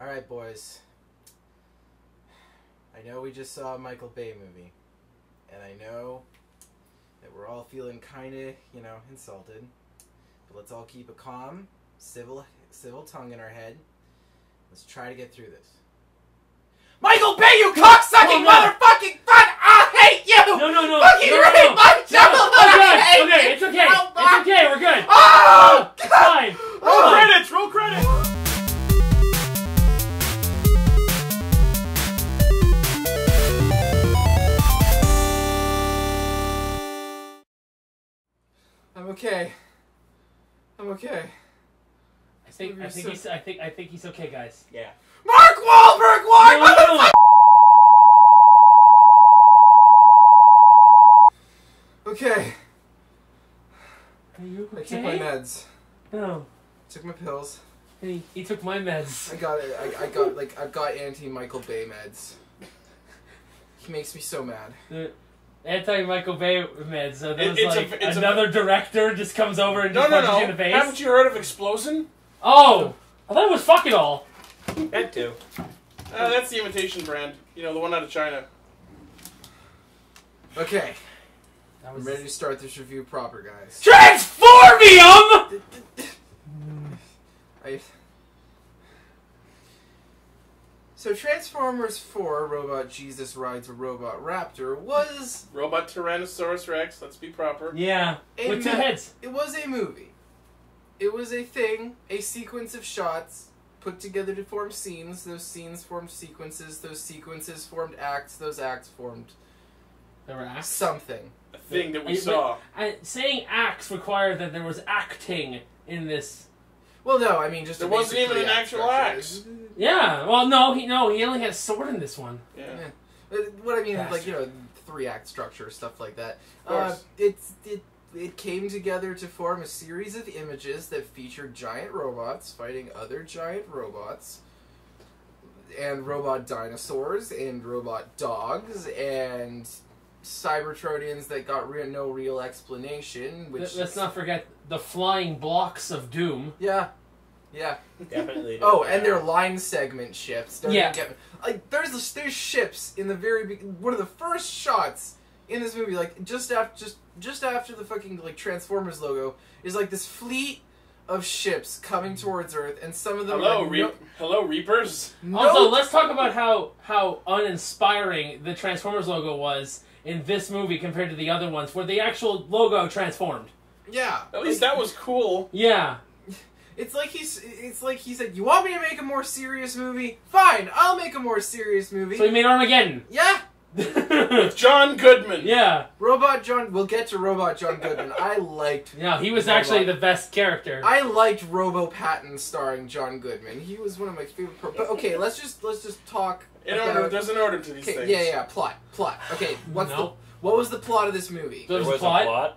Alright, boys. I know we just saw a Michael Bay movie. And I know that we're all feeling kind of, insulted. But let's all keep a calm, civil tongue in our head. Let's try to get through this. Michael Bay, you cocksucking motherfucking fuck! I hate you! No. Fucking rape my children! Okay, it's okay. It's okay, we're good. Oh! It's fine. Roll credits! I'm okay. I think he's okay, guys. Yeah. Mark Wahlberg, why? No. Okay. Are you okay? I took my meds. No. Took my pills. He took my meds. I got it. I've got anti-Michael Bay meds. He makes me so mad. The anti-Michael Bay meds. So there's it's another director just comes over and just punches you in the face. Haven't you heard of Explosion? Oh! I thought it was Fuck It All. That too. That's the imitation brand. You know, the one out of China. Okay. I'm ready to start this review proper, guys. Transformium! So Transformers 4, Robot Jesus Rides a Robot Raptor, was... Robot Tyrannosaurus Rex, let's be proper. Yeah, with two heads. It was a movie. It was a thing, a sequence of shots put together to form scenes. Those scenes formed sequences. Those sequences formed acts. Those acts formed... There were acts? Something. A thing that we saw. Saying acts required that there was acting in this. Well, no, I mean just there wasn't even an actual axe. Yeah, well, no, he only had a sword in this one. Yeah. What I mean is, like, 3-act structure, stuff like that. Of course. It came together to form a series of images that featured giant robots fighting other giant robots, and robot dinosaurs, and robot dogs, and Cybertronians that got no real explanation. Let's not forget the flying blocks of doom. Yeah. Definitely. And their line segment ships. There's ships in the one of the first shots in this movie, like just after the fucking Transformers logo, is like this fleet of ships coming towards Earth, and some of them. Hello, Reapers. Also, let's talk about how uninspiring the Transformers logo was in this movie compared to the other ones, where the actual logo transformed. Yeah. At least that was cool. Yeah. It's like he said, "You want me to make a more serious movie? Fine, I'll make a more serious movie." So he made Armageddon. Yeah. With John Goodman. Yeah. Robot John. We'll get to Robot John Goodman. I liked. Yeah, he was actually the best character. I liked Robo Patton starring John Goodman. He was one of my favorite. But okay, let's just talk. There's an order to these things. Yeah. Plot. Okay, what was the plot of this movie? There was a plot.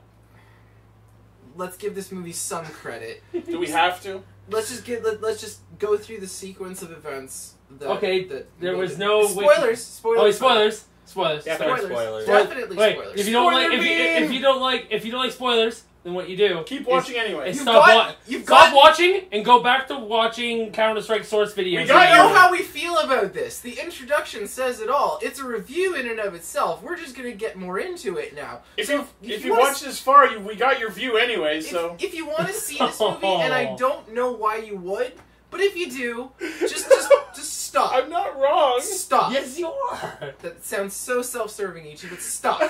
Let's give this movie some credit. Do we have to? Let's just go through the sequence of events. There was no spoilers. Oh, spoilers. Definitely spoilers. Definitely Wait, spoilers. if you don't like spoilers, then what you do? Keep watching anyway. Stop watching and go back to watching Counter-Strike source videos. You know how we feel about this. The introduction says it all. It's a review in and of itself. We're just gonna get more into it now. If you watched this far, we got your view anyway. So if you want to see this movie, and I don't know why you would, but if you do, just stop. I'm not wrong. Stop. Yes, you are. That sounds so self-serving, Ichida, but stop.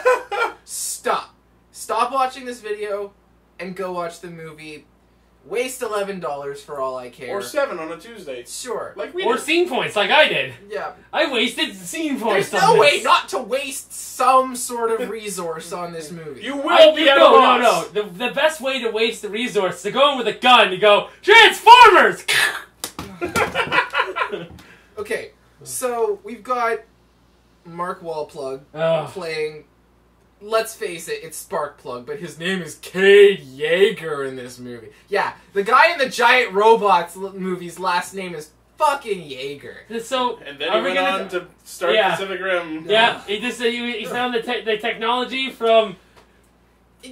Stop watching this video and go watch the movie. Waste $11 for all I care. Or $7 on a Tuesday. Sure. Or scene points, like I did. Yeah. I wasted scene points. There's no way not to waste some sort of resource on this movie. You will be at a loss. No. The best way to waste the resource is to go in with a gun and go, Transformers! Okay, so we've got Mark Wahlberg playing. Let's face it, it's Sparkplug, but his name is Cade Yeager in this movie. Yeah, the guy in the Giant Robots movie's last name is fucking Yeager. So, and then he went on to start Pacific Rim. Yeah, he found the technology from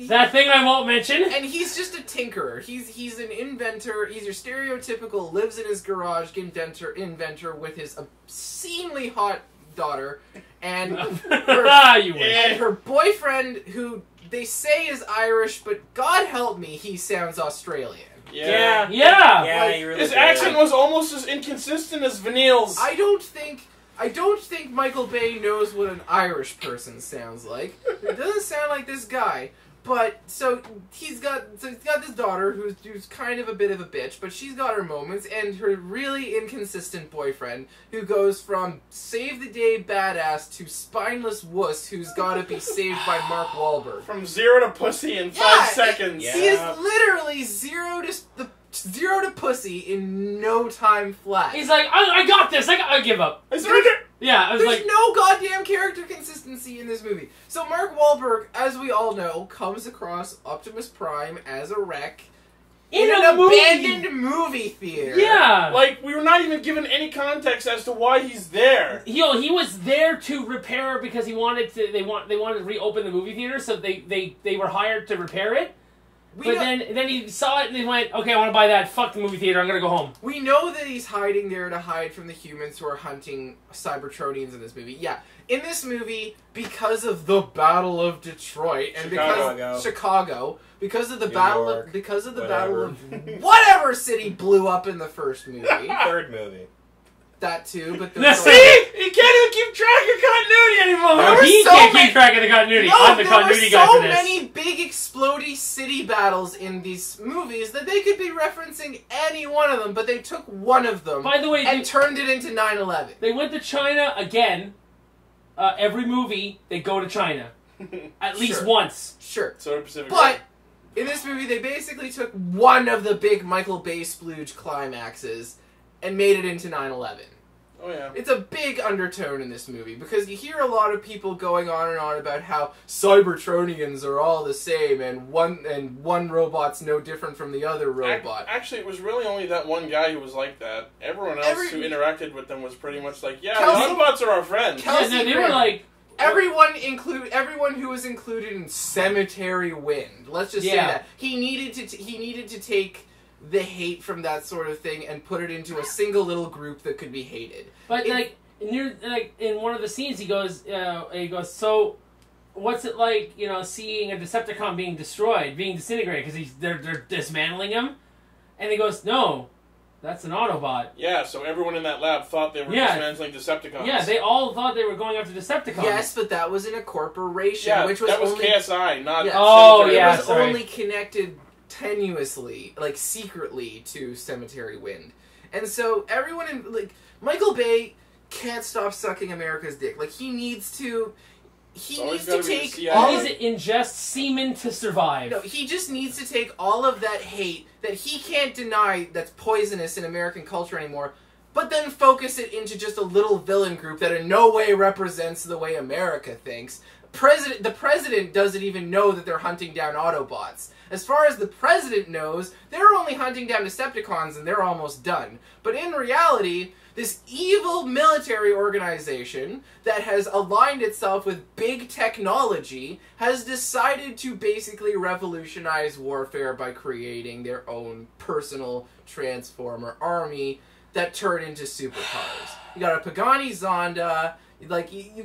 That thing I won't mention. And he's just a tinkerer. He's an inventor. He's your stereotypical lives in his garage inventor with his obscenely hot daughter and her boyfriend, who they say is Irish, but God help me, he sounds Australian. Yeah. Like, really his did. accent was almost as inconsistent as Vanille's. I don't think Michael Bay knows what an Irish person sounds like. It doesn't sound like this guy. But so he's got this daughter who's kind of a bit of a bitch, but she's got her moments, and her really inconsistent boyfriend who goes from save the day badass to spineless wuss who's got to be saved by Mark Wahlberg. From 0 to pussy in 5 seconds. He is literally zero to pussy in no time flat. He's like, I got this. I give up. I surrender. Yeah, I was There's like, no goddamn character consistency in this movie. So Mark Wahlberg, as we all know, comes across Optimus Prime as a wreck in an abandoned movie theater. Yeah. Like, we were not even given any context as to why he's there. He was there to repair because he wanted to. They wanted to reopen the movie theater, so they were hired to repair it. Then he saw it and he went, okay, I want to buy that. Fuck the movie theater. I'm gonna go home. We know that he's hiding there to hide from the humans who are hunting Cybertronians in this movie. Yeah, in this movie, because of the Battle of Detroit and Chicago, because of the battle of whatever city blew up in the first movie. Third movie. That too, but See, he can't even keep track of continuity anymore. No, he can't keep track of the continuity. I'm the continuity guy for this. There were so many big explodey city battles in these movies that they could be referencing any one of them, but they took one of them By the way, and turned it into 9/11. They went to China again. Every movie, they go to China. At least once. Sure. So Pacific But in this movie, they basically took one of the big Michael Bay splooge climaxes and made it into 9/11. Oh, yeah. It's a big undertone in this movie, because you hear a lot of people going on and on about how Cybertronians are all the same, and one robot's no different from the other robot. Actually, it was really only that one guy who was like that. Everyone else who interacted with them was pretty much like, yeah, the Autobots are our friends. They were like... Everyone who was included in Cemetery Wind. Let's just say that. He needed to take the hate from that sort of thing and put it into a single little group that could be hated. But in one of the scenes, he goes, so what's it like, seeing a Decepticon being destroyed, being disintegrated, because they're dismantling him? And he goes, no, that's an Autobot. Yeah, so everyone in that lab thought they were dismantling Decepticons. Yeah, they all thought they were going after Decepticons. Yes, but that was in a corporation, which was that was only KSI, not. It was only connected tenuously, secretly, to Cemetery Wind. And so everyone Michael Bay can't stop sucking America's dick. He needs to ingest semen to survive. No, he just needs to take all of that hate that he can't deny that's poisonous in American culture anymore, but then focus it into just a little villain group that in no way represents the way America thinks. The president doesn't even know that they're hunting down Autobots. As far as the president knows, they're only hunting down Decepticons and they're almost done. But in reality, this evil military organization that has aligned itself with big technology has decided to basically revolutionize warfare by creating their own personal Transformer army that turn into supercars. You got a Pagani Zonda. You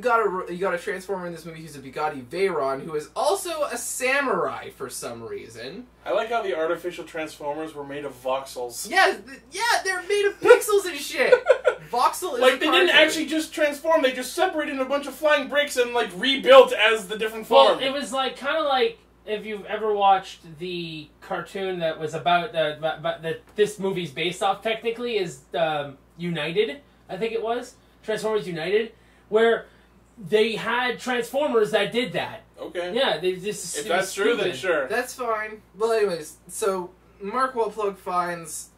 got a Transformer in this movie who's a Bugatti Veyron, who is also a samurai for some reason. I like how the artificial Transformers were made of voxels. Yeah, they're made of pixels and shit. Voxel is they didn't actually just transform; they just separated into a bunch of flying bricks and rebuilt as the different form. Well, it was kind of like if you've ever watched the cartoon that was about that this movie's based off. Technically, is United. I think it was Transformers United. Where they had Transformers that did that. Okay. Yeah, they just... If that's true, then sure. That's fine. Well, anyways, so Mark Wahlberg finds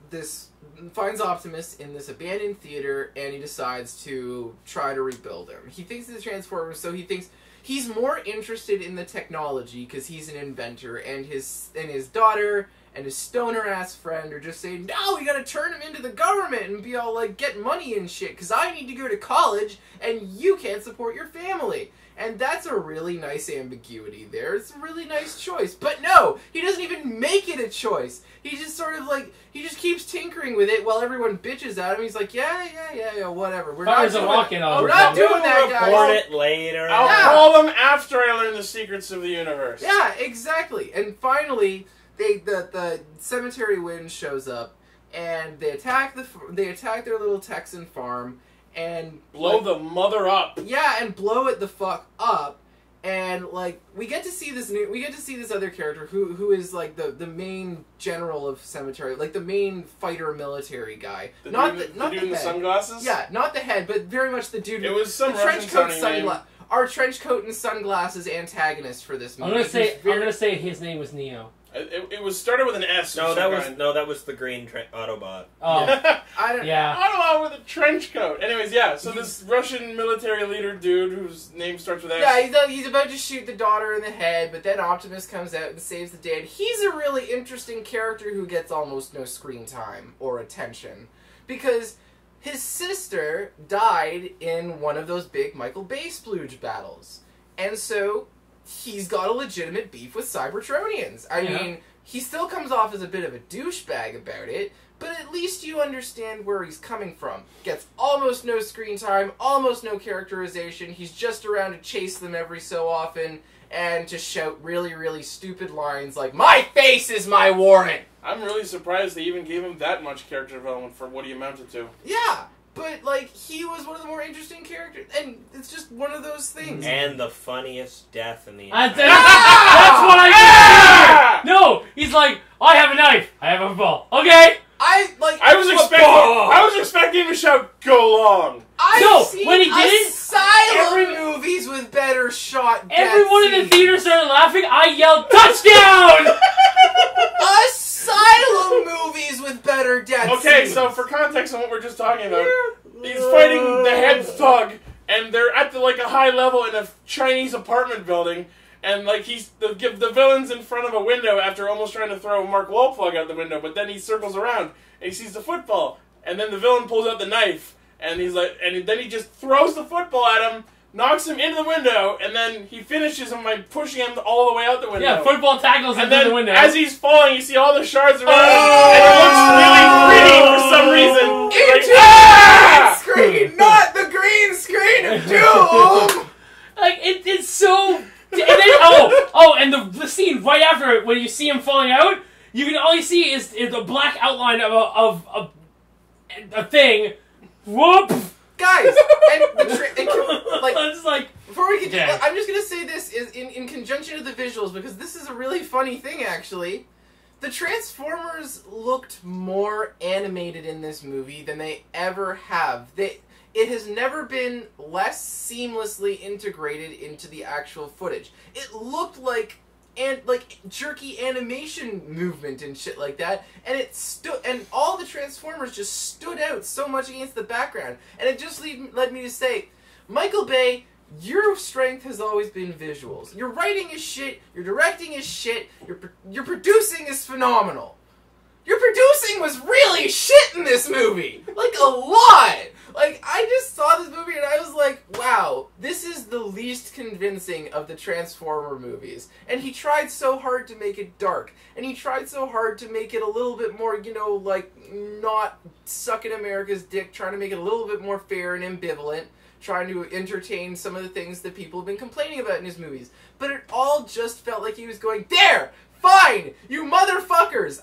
Optimus in this abandoned theater, and he decides to try to rebuild him. He thinks he's a Transformer, so he thinks he's more interested in the technology because he's an inventor, and his daughter and his stoner-ass friend are just saying, no, we gotta turn him into the government and be all, like, get money and shit, because I need to go to college, and you can't support your family. And that's a really nice ambiguity there. It's a really nice choice. But no, he doesn't even make it a choice. He just sort of, like, he just keeps tinkering with it while everyone bitches at him. He's like, yeah, whatever. We're not doing that, guys. Report it later. I'll call them after I learn the secrets of the universe. Yeah, exactly. And finally, the cemetery wind shows up, and they attack their little Texan farm, and blow the mother up. Yeah, and blow it the fuck up. And like we get to see this other character who is like the main general of cemetery, like the main fighter military guy. Not the dude in the sunglasses? Yeah, not the head, but very much the dude. It was some trench coat, name. Our trench coat and sunglasses antagonist for this movie. I'm gonna say his name was Neo. It was started with an S. No, that was the green Autobot. Oh, Autobot with a trench coat. Anyways, yeah. So this Russian military leader dude whose name starts with S. Yeah, he's about to shoot the daughter in the head, but then Optimus comes out and saves the day. And he's a really interesting character who gets almost no screen time or attention because his sister died in one of those big Michael Bay splooge battles, and so he's got a legitimate beef with Cybertronians. I mean, he still comes off as a bit of a douchebag about it, but at least you understand where he's coming from. Gets almost no screen time, almost no characterization. He's just around to chase them every so often and to shout really, really stupid lines like, "My face is my warrant!" I'm really surprised they even gave him that much character development for what he amounted to. Yeah! But, like, he was one of the more interesting characters, and it's just one of those things. And the funniest death in the that's what I did! No! He's like, I have a knife, I have a ball. Okay! I was expecting him to shout, "Go long!" I've seen asylum movies with better shot death Everyone in the scenes. theater started laughing, I yelled, "Touchdown!" Asylum movies with better death Okay, scenes. so for context on what we're just talking about, he's fighting the head thug, and they're at a high level in a Chinese apartment building, and like the villain's in front of a window after almost trying to throw Mark Wahlberg out the window, but then he circles around and he sees the football, and then the villain pulls out the knife, and he's like, and then he just throws the football at him, knocks him into the window, and then he finishes him by pushing him all the way out the window. Yeah, football tackles him through the window. As he's falling, you see all the shards around him, and it looks really pretty for some reason. It's green screen, not the green screen of doom. Like it's so. And then, and the scene right after it, when you see him falling out, you can all you see is the black outline of a thing. Whoop, guys! And it's like before we get, I'm just gonna say this is in conjunction with the visuals because this is a really funny thing actually. The Transformers looked more animated in this movie than they ever have. It has never been less seamlessly integrated into the actual footage. It looked like jerky animation movement and shit like that, and and all the Transformers just stood out so much against the background, and it just led me to say, Michael Bay, your strength has always been visuals. Your writing is shit, your directing is shit, your producing is phenomenal. Your producing was really shit in this movie! Like, a lot! Like, I just saw this movie and I was like, wow, this is the least convincing of the Transformer movies. And he tried so hard to make it dark. And he tried so hard to make it a little bit more, like, not sucking America's dick, trying to make it a little bit more fair and ambivalent, trying to entertain some of the things that people have been complaining about in his movies. But it all just felt like he was going, there! Fine! You motherfuckers!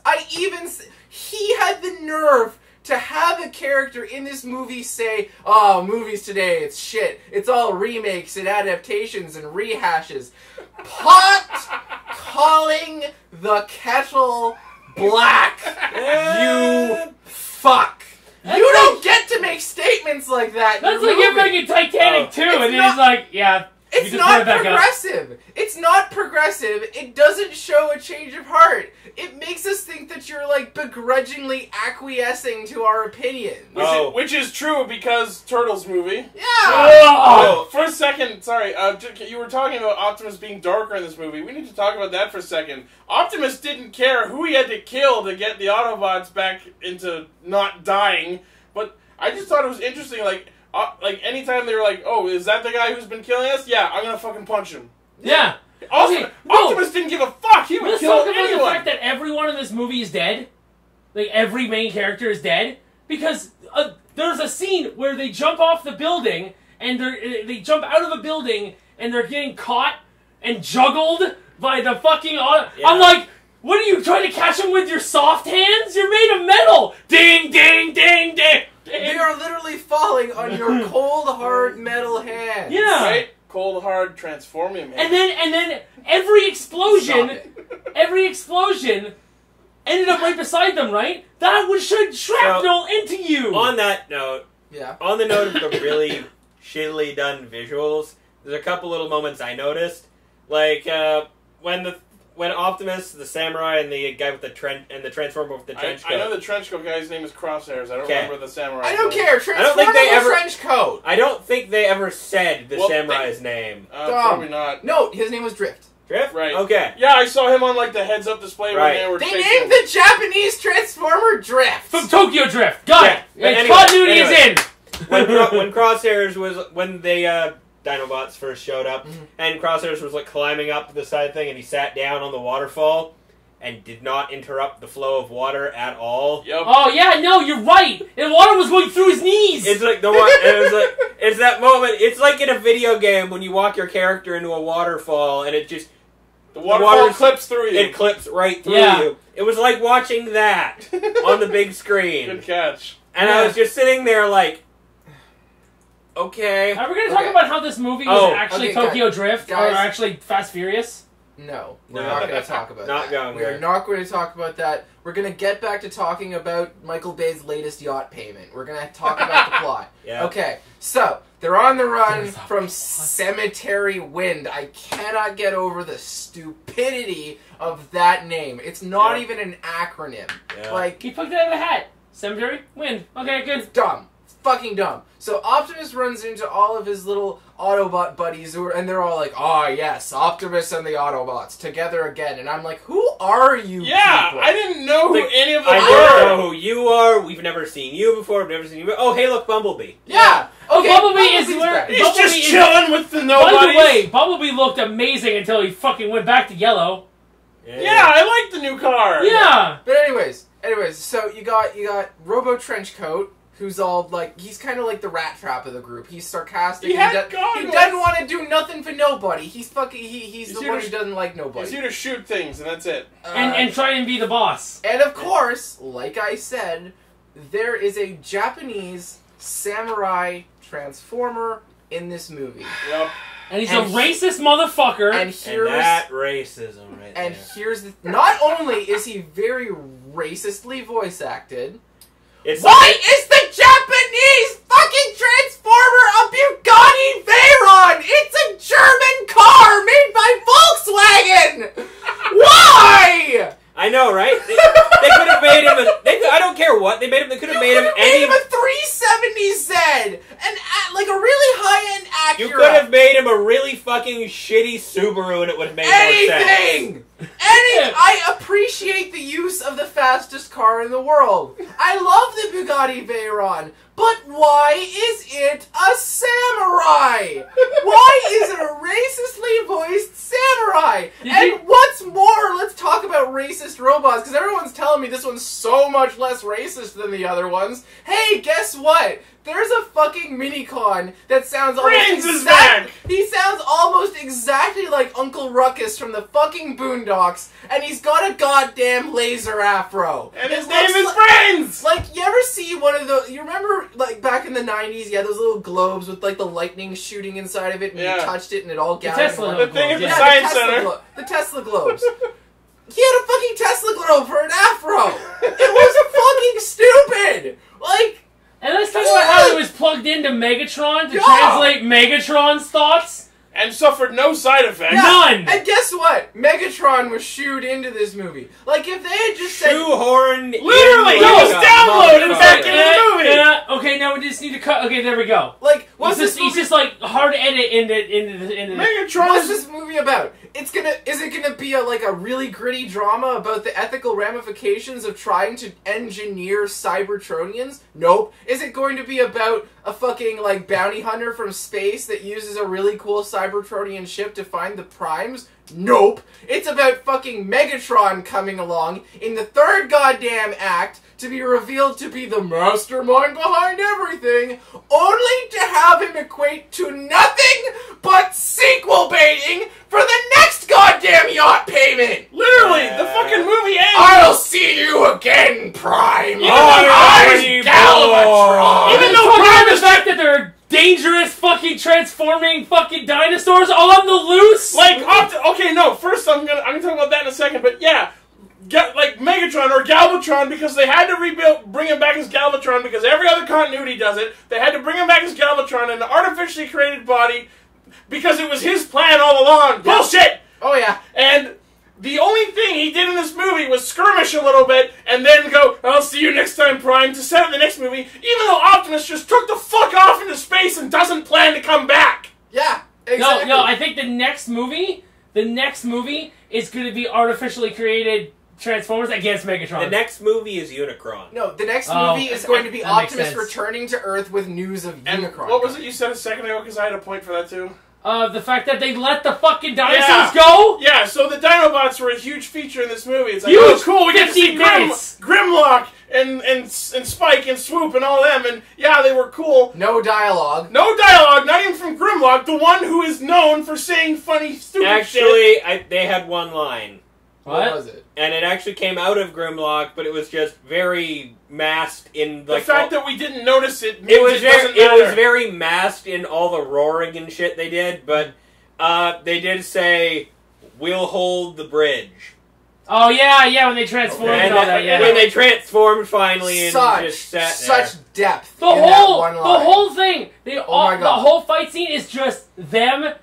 He had the nerve to have a character in this movie say, "Oh, movies today, it's shit. It's all remakes and adaptations and rehashes." Pot calling the kettle black. You fuck. You don't get to make statements like that. That's like him making Titanic too, and he's like, "Yeah, It's not progressive. It's not progressive. It doesn't show a change of heart. It makes us think that you're, like, begrudgingly acquiescing to our opinions. Which is true because Turtles movie. Yeah! For a second, sorry, you were talking about Optimus being darker in this movie. We need to talk about that for a second. Optimus didn't care who he had to kill to get the Autobots back into not dying, but I just thought it was interesting, like anytime they were like, oh, is that the guy who's been killing us? Yeah, I'm gonna fucking punch him. Yeah. Optimus didn't give a fuck. He would kill anyone. Let's talk about the fact that everyone in this movie is dead. Like, every main character is dead. Because there's a scene where they jump off the building, and they jump out of a building, and they're getting caught and juggled by the fucking... Yeah. I'm like, what are you trying to catch them with your soft hands? You're made of metal! Ding, ding, ding, ding! They are literally falling on your cold, hard metal hands. Yeah. Right? Cold, hard, transforming hands. And then every explosion ended up right beside them, right? That would shoot shrapnel into you. On that note, on the note of the really shittily done visuals, there's a couple little moments I noticed. Like, when Optimus, the samurai, and the guy with the transformer with the trench coat. I know the trench coat guy's name is Crosshairs. I don't remember the samurai. I don't care. Transformer trench coat. I don't think they ever said the samurai's name. Probably not. No, his name was Drift. Drift? Right. Okay. Yeah, I saw him on like the heads-up display when they were. They named the Japanese Transformer Drift from Tokyo Drift. Got it. Anyway, continuity is in. When Crosshairs was when they Dinobots first showed up, and Crosshairs was like climbing up the side thing, and he sat down on the waterfall and did not interrupt the flow of water at all. Yep. Oh yeah, no, you're right. And water was going through his knees. It's like the one. It was like it's that moment. It's like in a video game when you walk your character into a waterfall, and it just the water clips through you. It clips right through you. It was like watching that on the big screen. Good catch. And I was just sitting there like. Okay. Are we going to talk about how this movie was actually Tokyo Drift, or actually Fast Furious? No, we're not going to talk about that. We are not going to talk about that. We're going to get back to talking about Michael Bay's latest yacht payment. We're going to talk about the plot. Yeah. Okay, so they're on the run from Cemetery Wind. I cannot get over the stupidity of that name. It's not even an acronym. Yeah. Like, he picked it out of a hat. Cemetery Wind. Okay, good. Dumb. Fucking dumb. So Optimus runs into all of his little Autobot buddies, and they're all like, "Ah, yes, Optimus and the Autobots together again." And I'm like, "Who are you?" Yeah, people? I didn't know who any of them were. I don't know who you are. We've never seen you before. We've never seen you. Oh, hey, look, Bumblebee. Yeah. Okay. Bumblebee is where he's just chilling with the nobodies. By the way, Bumblebee looked amazing until he fucking went back to yellow. Yeah, I like the new car. Yeah. But anyways, so you got Robo Trenchcoat. Who's all like, he's kind of like the rat trap of the group. He's sarcastic. He doesn't want to do nothing for nobody. He's the one who doesn't like nobody. He's here to shoot things, and that's it. And try and be the boss. And of course, like I said, there is a Japanese samurai transformer in this movie. Yep. And he's a racist motherfucker. And that racism right there. And here's the... Not only is he very racistly voice acted... Why is the Japanese fucking Transformer a Bugatti Veyron? It's a German car made by Volkswagen! Why? I know, right? They could have made him I don't care what. They could have made him any... a 370Z! Like a really high-end Acura. You could have made him a really fucking shitty Subaru and it would have made more sense. Anything! I appreciate the use of the fastest car in the world. I love the Bugatti Veyron. But why is it a samurai? Why is it a racistly voiced samurai? What's more, let's talk about racist robots, because everyone's telling me this one's so much less racist than the other ones. Hey, guess what? There's a fucking Minicon that sounds he sounds almost exactly like Uncle Ruckus from the fucking Boondocks, and he's got a goddamn laser afro. And his name is Brains! Like, you ever see one of the... You remember, like, back in the 90s, you had those little globes with, like, the lightning shooting inside of it, and you touched it, and it all gathered... The thing at the Science Center. The Tesla globes. He had a fucking Tesla globe for an afro! It was fucking stupid! Like... And let's talk about how it was plugged into Megatron to translate Megatron's thoughts. and suffered no side effects. Yeah, None! And guess what? Megatron was shooed into this movie. Like, if they had just said... Shoehorned. Literally, he was downloaded back into the movie. Okay, now we just need to cut. Okay, there we go. Like, what's this movie... He's just like hard edit into Megatron. What's this movie about? Is it gonna be a really gritty drama about the ethical ramifications of trying to engineer Cybertronians? Nope. Is it going to be about a fucking, like, bounty hunter from space that uses a really cool Cybertronian ship to find the primes? Nope. It's about fucking Megatron coming along in the third goddamn act to be revealed to be the mastermind behind everything, only to have him equate to nothing but sequel baiting for the next goddamn yacht payment! Literally, the fucking movie ends. I'll see you again, Prime! I'm Galvatron! Even though Prime the fact that they're dangerous fucking transforming fucking dinosaurs on the loose? Like, okay, no, first I'm gonna talk about that in a second, but yeah, like Megatron or Galvatron, because they had to bring him back as Galvatron, because every other continuity does it. They had to bring him back as Galvatron in an artificially created body, because it was his plan all along. Bullshit! Oh yeah. And the only thing he did in this movie was skirmish a little bit, and then go, I'll see you next time, Prime, to set up the next movie, even though Optimus just took the fuck off into space and doesn't plan to come back. Yeah, exactly. No, I think the next movie is going to be artificially created Transformers against Megatron. The next movie is Unicron. No, the next movie is going to be that makes Optimus sense. returning to Earth with news of And Unicron. what was it you said a second ago, because I had a point for that too? The fact that they let the fucking dinosaurs go? Yeah, so the Dinobots were a huge feature in this movie. It's like, Huge! oh, cool, we get to see 15 minutes! Grimlock and Spike and Swoop and all them, and yeah, they were cool. No dialogue. No dialogue, not even from Grimlock, the one who is known for saying funny, stupid shit. Actually, they had one line. What was it? And it actually came out of Grimlock, but it was just very masked in The fact that we didn't notice it means it doesn't matter. was very masked in all the roaring and shit they did, but they did say, "We'll hold the bridge." Oh yeah, when they transformed and all that, yeah. When they transformed finally and just sat there. Such depth. The in that one line. whole thing, my God. the whole fight scene is just them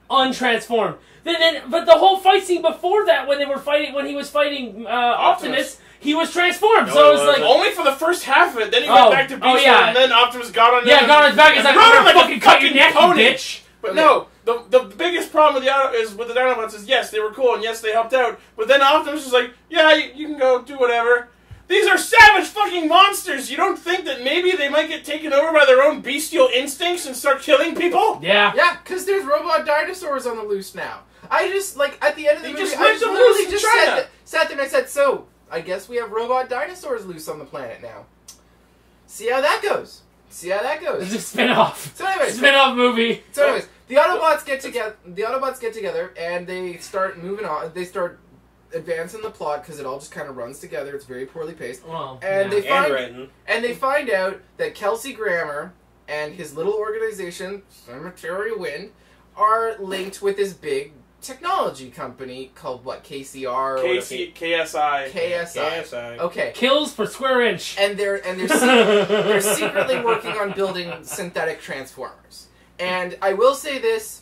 untransformed. But the whole fight scene before that, when he was fighting Optimus, he was transformed. No, so it was it like only for the first half of it. Then he went back to Beast yeah. and then Optimus got on. got on his back. He's like, rode I'm him gonna fucking cut your neck, you pony. bitch. But no, the biggest problem with the Dinobots is yes, they were cool and yes, they helped out. But then Optimus was like, yeah, you can go do whatever. These are savage fucking monsters. You don't think that maybe they might get taken over by their own bestial instincts and start killing people? Yeah. Yeah, because there's robot dinosaurs on the loose now. I just, like, at the end of the movie, just I let just them literally loose in just China. sat there and I said, so, I guess we have robot dinosaurs loose on the planet now. See how that goes. It's a spin-off. So anyways, Spin-off movie. So anyways, the Autobots get together and they start moving on. They start advancing the plot because it all just kind of runs together. It's very poorly paced. Well, And yeah. they find out that Kelsey Grammer and his little organization, Cemetery Wind, are linked with this big technology company called what? KCR? Or KSI. KSI. Okay. Kills per square inch. And they're secretly working on building synthetic transformers. And I will say this,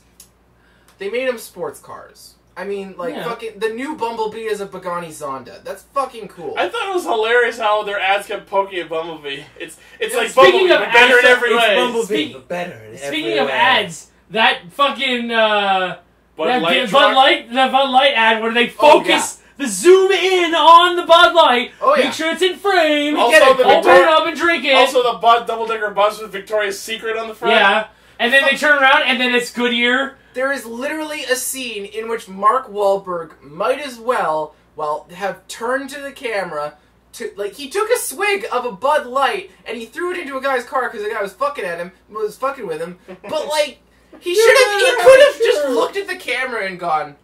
they made them sports cars. I mean, like, fucking, the new Bumblebee is a Pagani Zonda. That's fucking cool. I thought it was hilarious how their ads kept poking at Bumblebee. It's like Speaking Bumblebee, of but better in ads, every way. Speaking of ads, that fucking, Bud Light Bud Light ad where they focus the zoom in on the Bud Light, make sure it's in frame, Also, open it up and drink it. Also, the Bud double-decker bus with Victoria's Secret on the front. Yeah, and then they turn around and then it's Goodyear. There is literally a scene in which Mark Wahlberg might as well have turned to the camera to, like, he took a swig of a Bud Light and he threw it into a guy's car because the guy was fucking with him, but like, he could have just looked at the camera and gone.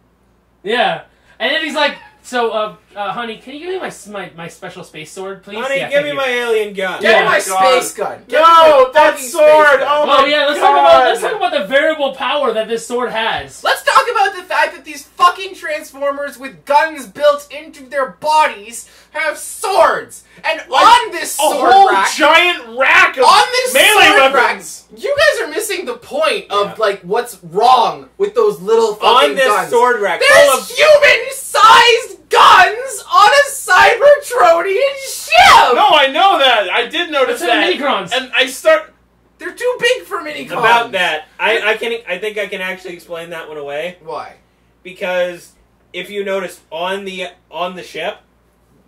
Yeah, and then he's like, so, honey, can you give me my special space sword, please? Honey, give me my alien gun. Get my space gun. No, that sword! Oh my God. Let's talk about the variable power that this sword has. Let's talk about the fact that these fucking Transformers with guns built into their bodies have swords. And on this sword whole rack, giant rack of on this melee sword weapons. rack, you guys are missing the point. point of like what's wrong with those little fucking on this guns. sword rack. There's human-sized guns on a Cybertronian ship. No, I know that. I did notice That's that. Minicrons. And I start. They're too big for minicons. About that, I think I can actually explain that one away. Why? Because if you notice on the ship,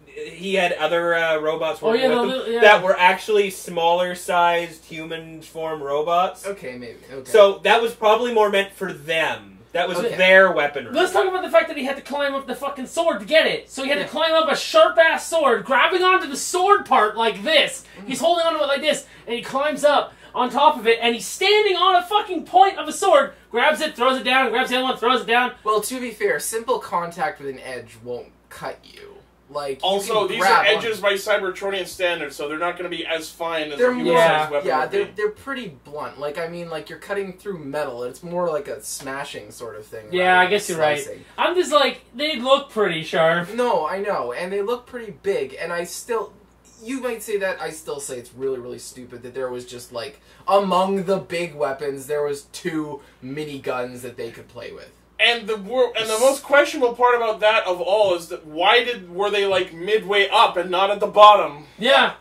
he had other robots working with him that were actually smaller sized human form robots. Okay, maybe. Okay. So that was probably more meant for them. That was their weaponry. Let's talk about the fact that he had to climb up the fucking sword to get it. So he had to climb up a sharp-ass sword, grabbing onto the sword part like this. He's holding onto it like this, and he climbs up on top of it, and he's standing on a fucking point of a sword, grabs it, throws it down, grabs the other one, throws it down. Well, to be fair, simple contact with an edge won't cut you. Like, also, these are edges by Cybertronian standards, so they're not going to be as fine as a human-sized weapon. Yeah, they're pretty blunt. Like, I mean, like, you're cutting through metal. It's more like a smashing sort of thing. Yeah, I guess you're right. I'm just like, they look pretty sharp. No, I know, and they look pretty big, and I still... You might say that, I still say it's really, really stupid that there was just, like, among the big weapons, there was 2 miniguns that they could play with. And the most questionable part about that of all is that were they like midway up and not at the bottom? Yeah.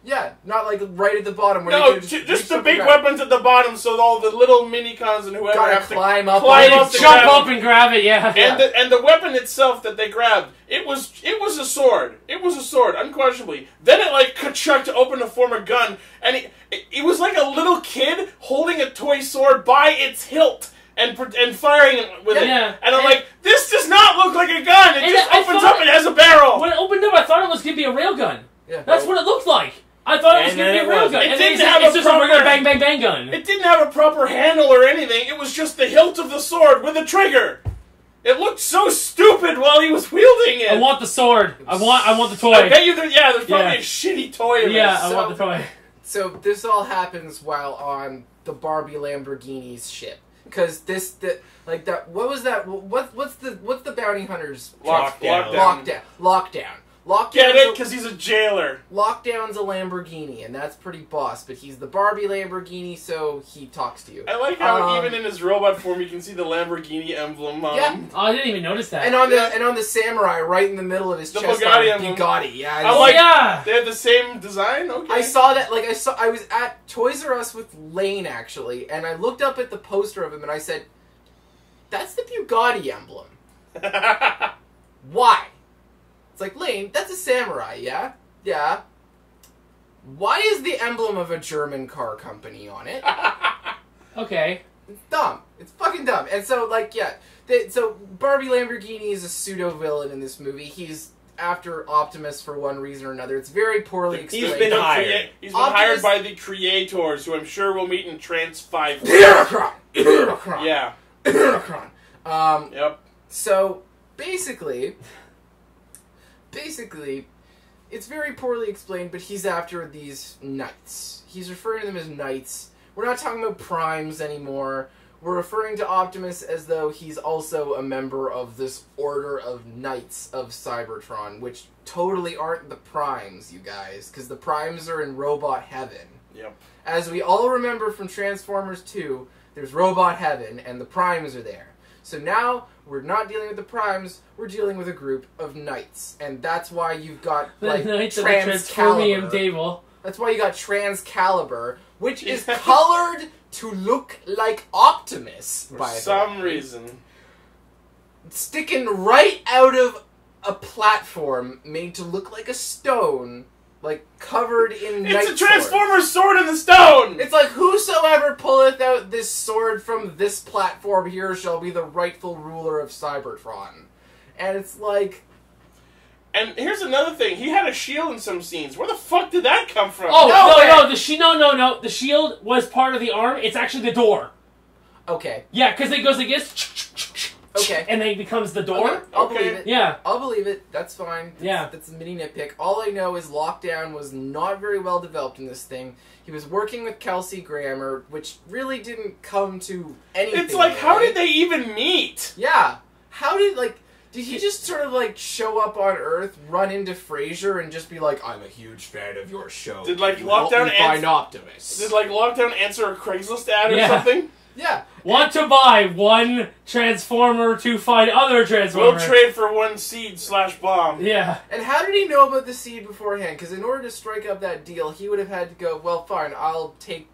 Yeah, not like right at the bottom. Where No, just the big weapons at the bottom, so all the little minicons and whoever have to climb up, jump up and grab it. Yeah. And the weapon itself that they grabbed, it was a sword. It was a sword, unquestionably. Then it like ka-chucked to open to form a gun, and it was like a little kid holding a toy sword by its hilt. And firing with it. And I'm like, this does not look like a gun. It just opens up and has a barrel. When it opened up, I thought it was going to be a railgun. Yeah. That's what it looked like. I thought it was going to be a railgun. It didn't have a just a regular bang, bang, bang gun. It didn't have a proper handle or anything. It was just the hilt of the sword with a trigger. It looked so stupid while he was wielding it. I want the sword. I want the toy. I bet you there's probably a shitty toy in Yeah, this. I want the toy. So this all happens while on the Barbie Lamborghini's ship. Because what was that? What's the bounty hunter's Lockdown. Get it? Because he's a jailer. Lockdown's a Lamborghini, and that's pretty boss. But he's the Barbie Lamborghini, so he talks to you. I like how even in his robot form, you can see the Lamborghini emblem. Yeah. Oh, I didn't even notice that. And on the samurai, right in the middle of his chest, Bugatti. Yeah. They had the same design. Okay. I saw that. I was at Toys R Us with Lane actually, and I looked up at the poster of him, and I said, "That's the Bugatti emblem." Why? It's like, Lane, that's a samurai, yeah? Yeah. Why is the emblem of a German car company on it? Okay. It's dumb. It's fucking dumb. And so, so Barbie Lamborghini is a pseudo-villain in this movie. He's after Optimus for one reason or another. It's very poorly explained. He's been hired by the creators, who I'm sure we'll meet in Trance 5. Unicron! Yeah. Unicron. Yep. So, basically, it's very poorly explained, but he's after these knights. He's referring to them as knights. We're not talking about primes anymore. We're referring to Optimus as though he's also a member of this order of knights of Cybertron, which totally aren't the primes, you guys, because the primes are in robot heaven. Yep. As we all remember from Transformers 2, there's robot heaven, and the primes are there. So now, we're not dealing with the primes, we're dealing with a group of knights. And that's why you've got, the knights of the Transformium table. That's why you got Transcalibur, which is colored to look like Optimus, for some reason. Sticking right out of a platform made to look like a stone, like covered in It's a Transformer's sword in the stone! It's like, whosoever pulleth out this sword from this platform here shall be the rightful ruler of Cybertron. And it's like... And here's another thing. He had a shield in some scenes. Where the fuck did that come from? Oh, no. The shield was part of the arm. It's actually the door. Okay. Yeah, because it goes like this. Okay. And then it becomes the door. Okay. I'll believe it. Yeah. I'll believe it. That's fine. That's a mini nitpick. All I know is Lockdown was not very well developed in this thing. He was working with Kelsey Grammer, which really didn't come to anything. It's like, how did they even meet? Yeah. How did, did he just sort of, show up on Earth, run into Frasier, and just be like, I'm a huge fan of your show. Did, Lockdown find Optimus? Did, Lockdown answer a Craigslist ad or something? Yeah. Want to buy one Transformer to fight other Transformers. We'll trade for one seed/bomb. Yeah. And how did he know about the seed beforehand? Because in order to strike up that deal, he would have had to go, well, fine, I'll take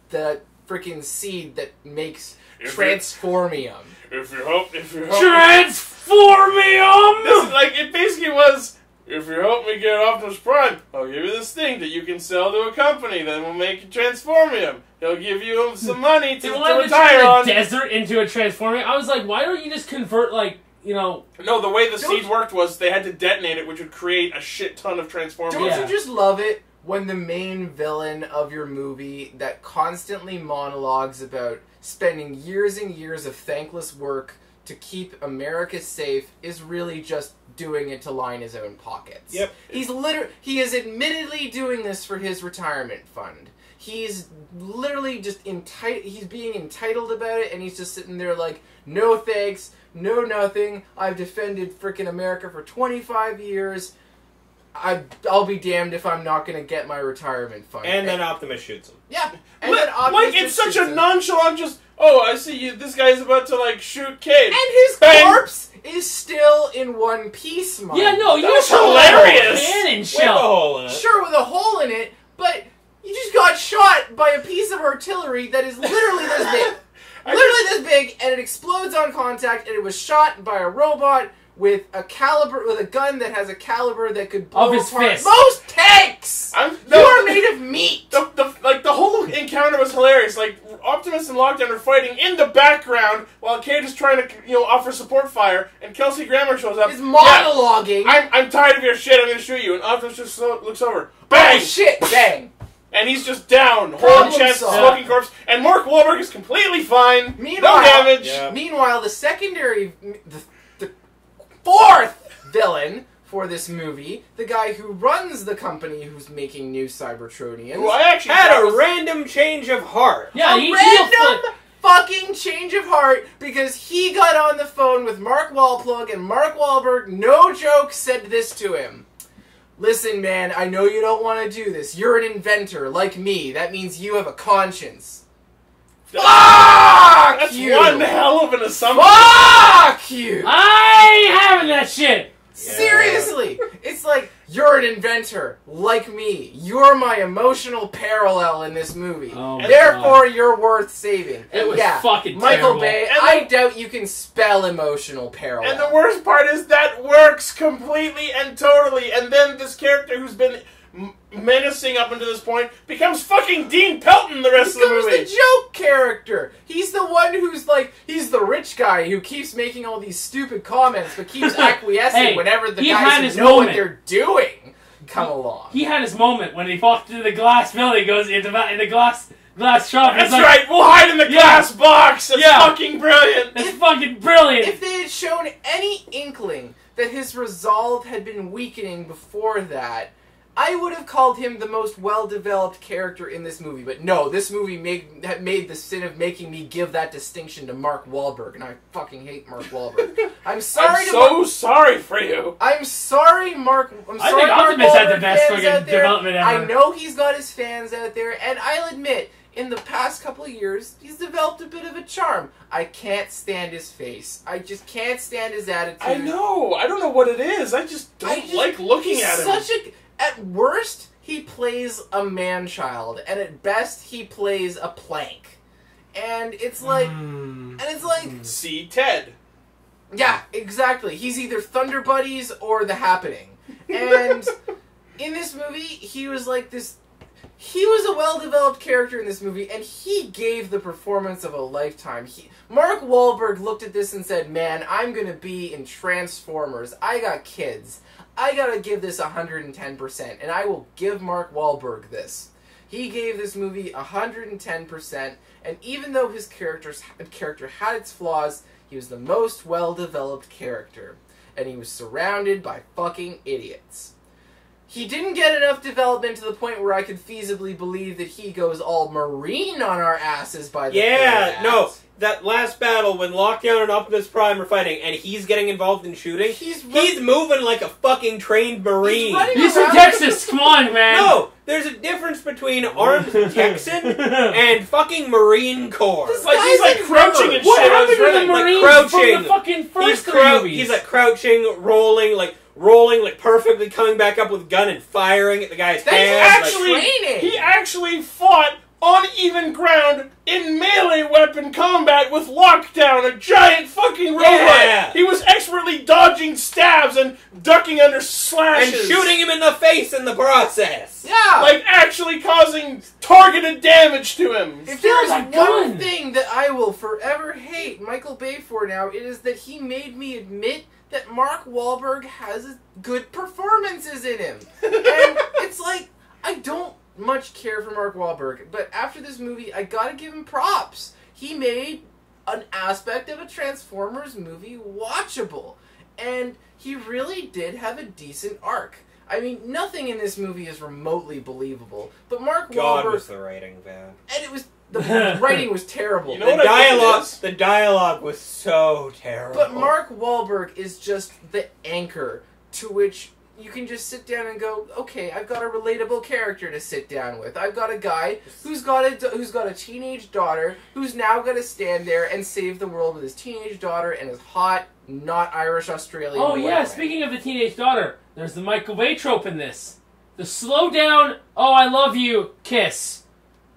the freaking seed that makes Transformium. If you help Transformium! This is like, it basically was, if you help me get Optimus Prime, I'll give you this thing that you can sell to a company that will make Transformium. He'll give you some money to retire on. Desert into a Transformium. I was like, why don't you just convert, like, you know... No, the way the seed worked was they had to detonate it, which would create a shit ton of Transformium. Don't you just love it when the main villain of your movie that constantly monologues about spending years and years of thankless work to keep America safe is really just doing it to line his own pockets? Yep. He is admittedly doing this for his retirement fund. He's literally just he's being entitled about it, and he's just sitting there like, no thanks, no nothing, I've defended frickin' America for 25 years, I'll be damned if I'm not gonna get my retirement fund. And then Optimus shoots him. Yeah. And then Optimus it's such shoots a him. nonchalant, just, oh, I see you, this guy's about to, like, shoot Cade. And his corpse is still in one piece, Mike. Yeah, no, you was hilarious. hilarious. Cannon With a shell. hole in it. Sure, with a hole in it, but you just got shot by a piece of artillery that is literally this big. Literally this big, and it explodes on contact, and it was shot by a robot with a gun that has a caliber that could blow Of his apart fist. most tanks! You are made of meat! The whole encounter was hilarious. Like, Optimus and Lockdown are fighting in the background while Cade is trying to, offer support fire, and Kelsey Grammer shows up. Is monologuing. Yeah, I'm tired of your shit, I'm gonna shoot you. And Optimus just looks over. Bang! Oh shit, bang! And he's just down, Problem whole chest, solved. smoking corpse, and Mark Wahlberg is completely fine. Meanwhile, no damage. Yeah. Meanwhile, the secondary, the fourth villain for this movie, the guy who runs the company who's making new Cybertronians, Who I actually Had thought a was- random change of heart. Yeah, a he random fucking change of heart because he got on the phone with Mark Wahlberg, and Mark Wahlberg, no joke, said this to him. Listen, man, I know you don't want to do this. You're an inventor, like me. That means you have a conscience. Fuck That's you! one hell of an assumption. Fuck you! I ain't having that shit. Seriously! It's like, you're an inventor, like me. You're my emotional parallel in this movie. Oh my Therefore, you're worth saving. It was yeah, fucking Michael terrible. Bay, And I doubt you can spell emotional parallel. And the worst part is that works completely and totally. And then this character who's been menacing up until this point becomes fucking Dean Pelton the rest of the becomes movie. the joke character. He's the one who's like, he's the rich guy who keeps making all these stupid comments but keeps acquiescing Hey, whenever the he had guys his who know what moment. they're doing come along. He had his moment when he walked into the glass building, goes into the glass shop. That's It's like, right, we'll hide in the glass box. It's fucking brilliant. That's fucking brilliant. If they had shown any inkling that his resolve had been weakening before that, I would have called him the most well-developed character in this movie. But no, this movie made the sin of making me give that distinction to Mark Wahlberg, and I fucking hate Mark Wahlberg. I'm sorry. Sorry for you. I'm sorry, Mark. I'm I sorry, think Mark Optimus had the Wahlberg best fans fucking out there. development ever. I know he's got his fans out there, and I'll admit, in the past couple of years, he's developed a bit of a charm. I can't stand his face. I just can't stand his attitude. I know. I don't know what it is. I just don't like looking at him. At worst, he plays a man-child, and at best, he plays a plank. And it's like... See Ted. Yeah, exactly. He's either Thunder Buddies or The Happening. And in this movie, he was like this... He was a well-developed character in this movie, and he gave the performance of a lifetime. Mark Wahlberg looked at this and said, man, I'm going to be in Transformers. I got kids. I gotta give this 110%, and I will give Mark Wahlberg this. He gave this movie 110%, and even though his character had its flaws, he was the most well-developed character. And he was surrounded by fucking idiots. he didn't get enough development to the point where I could feasibly believe that he goes all Marine on our asses by the third act. No. That last battle when Lockdown and Optimus Prime are fighting and he's getting involved in shooting, he's moving like a fucking trained Marine. He's from Texas, come on, man. No, there's a difference between armed Texan and fucking Marine Corps. He's like crouching and shit. What happened to the Marines from the fucking first three movies? He's like crouching, rolling, perfectly coming back up with a gun and firing at the guy's hands. He actually fought on even ground in melee weapon combat with Lockdown, a giant fucking robot. Yeah. He was expertly dodging stabs and ducking under slashes. And shooting him in the face in the process. Yeah! Like, actually causing targeted damage to him. If there is one thing that I will forever hate Michael Bay for now, it is that he made me admit that Mark Wahlberg has good performances in him. And it's like, I don't much care for Mark Wahlberg, but after this movie, I gotta give him props. He made an aspect of a Transformers movie watchable, and he really did have a decent arc. I mean, nothing in this movie is remotely believable, but Mark Wahlberg... was the writing bad. And it was... The writing was terrible. You know the dialogue was so terrible. But Mark Wahlberg is just the anchor to which you can just sit down and go, okay, I've got a relatable character to sit down with. I've got a guy who's got a teenage daughter who's now going to stand there and save the world with his teenage daughter and his hot, not Irish Australian boyfriend. Yeah, speaking of the teenage daughter, there's the Michael Bay trope in this. The slow down, oh, I love you, kiss.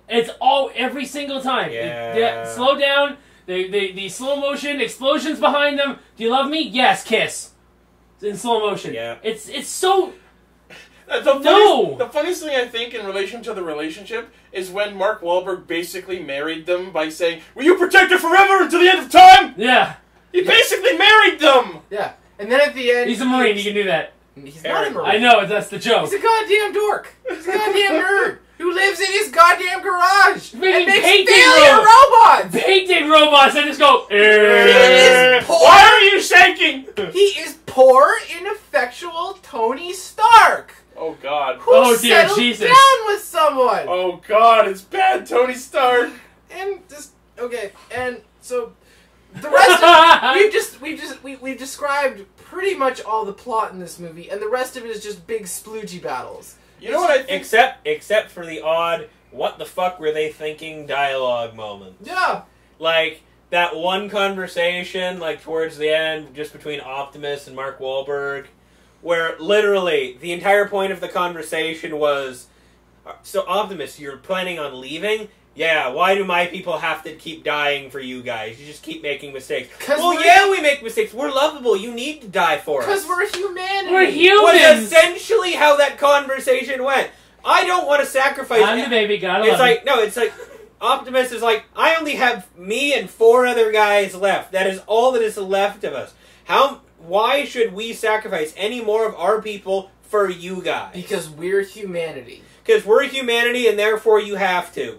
It's every single time. Yeah. Slow down, the slow motion, explosions behind them. Do you love me? Yes, kiss. In slow motion. Yeah. It's so... The funniest thing I think in relation to the relationship is when Mark Wahlberg basically married them by saying, "Will you protect her forever until the end of time?" Yeah. He basically married them! Yeah. And then at the end... He's a Marine, he can do that. He's not a Marine. I know, that's the joke. He's a goddamn dork. He's a goddamn nerd who lives in his goddamn garage and makes failure robots! Painting robots and just go... He is poor. Why are you shaking? He is poor, ineffectual Tony Stark. Oh, God. Who dear settled Jesus. down with someone. Oh, God, it's bad, Tony Stark. And just... Okay, and so... The rest of we've described pretty much all the plot in this movie, and the rest of it is just big sploogey battles. You know what I think? Except for the odd, what the fuck were they thinking dialogue moment. Yeah. Like, that one conversation, like, towards the end, just between Optimus and Mark Wahlberg, where literally the entire point of the conversation was, so Optimus, you're planning on leaving? Yeah, why do my people have to keep dying for you guys? You just keep making mistakes. Well, yeah, we make mistakes. We're lovable. You need to die for us. Because we're humanity. We're humans. Was essentially how that conversation went. I don't want to sacrifice... I'm the baby, gotta It's love like, no, it's like, Optimus is like, I only have me and 4 other guys left. That is all that is left of us. Why should we sacrifice any more of our people for you guys? Because we're humanity. Because we're humanity and therefore you have to.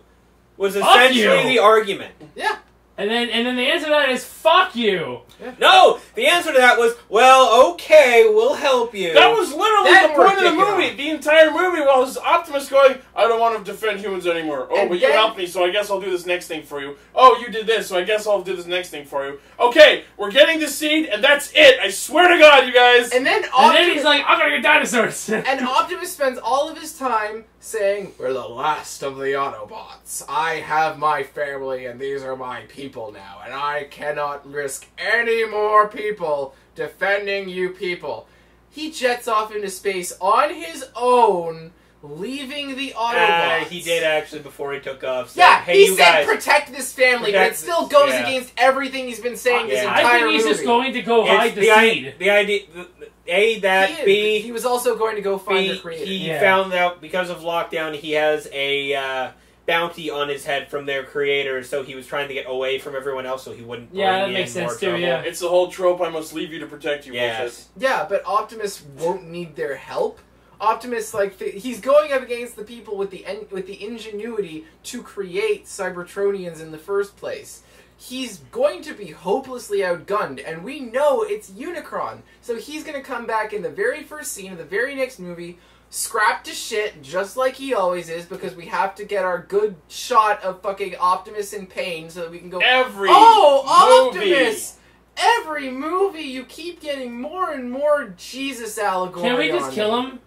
Was essentially the argument. Yeah. And then the answer to that is, fuck you. Yeah. No! The answer to that was, well, okay, we'll help you. That was literally the point of the movie. The entire movie was Optimus going, I don't want to defend humans anymore. Oh, but you helped me, so I guess I'll do this next thing for you. Oh, you did this, so I guess I'll do this next thing for you. Okay, we're getting the seed, and that's it. I swear to God, you guys. And then he's like, I'm gonna get dinosaurs. And Optimus spends all of his time saying, we're the last of the Autobots. I have my family, and these are my people now, and I cannot risk any more people defending you people. He jets off into space on his own, leaving the Autobots. He did actually before he took off. Said, yeah, hey, he you said guys, protect this family, but it still goes against everything he's been saying this entire movie. I think he's just going to go hide the seed. The idea... B, he was also going to go find the creator. He found out, because of lockdown, he has a bounty on his head from their creator, so he was trying to get away from everyone else so he wouldn't bring that makes sense too, trouble. It's the whole trope, I must leave you to protect you. Yes. Yeah, but Optimus won't need their help. Optimus, he's going up against the people with the ingenuity to create Cybertronians in the first place. He's going to be hopelessly outgunned, and we know it's Unicron. So he's going to come back in the very first scene of the very next movie, scrapped to shit, just like he always is, because we have to get our good shot of fucking Optimus in pain so that we can go, Every movie. Optimus! Every movie, you keep getting more and more Jesus allegory. Can't we just kill him?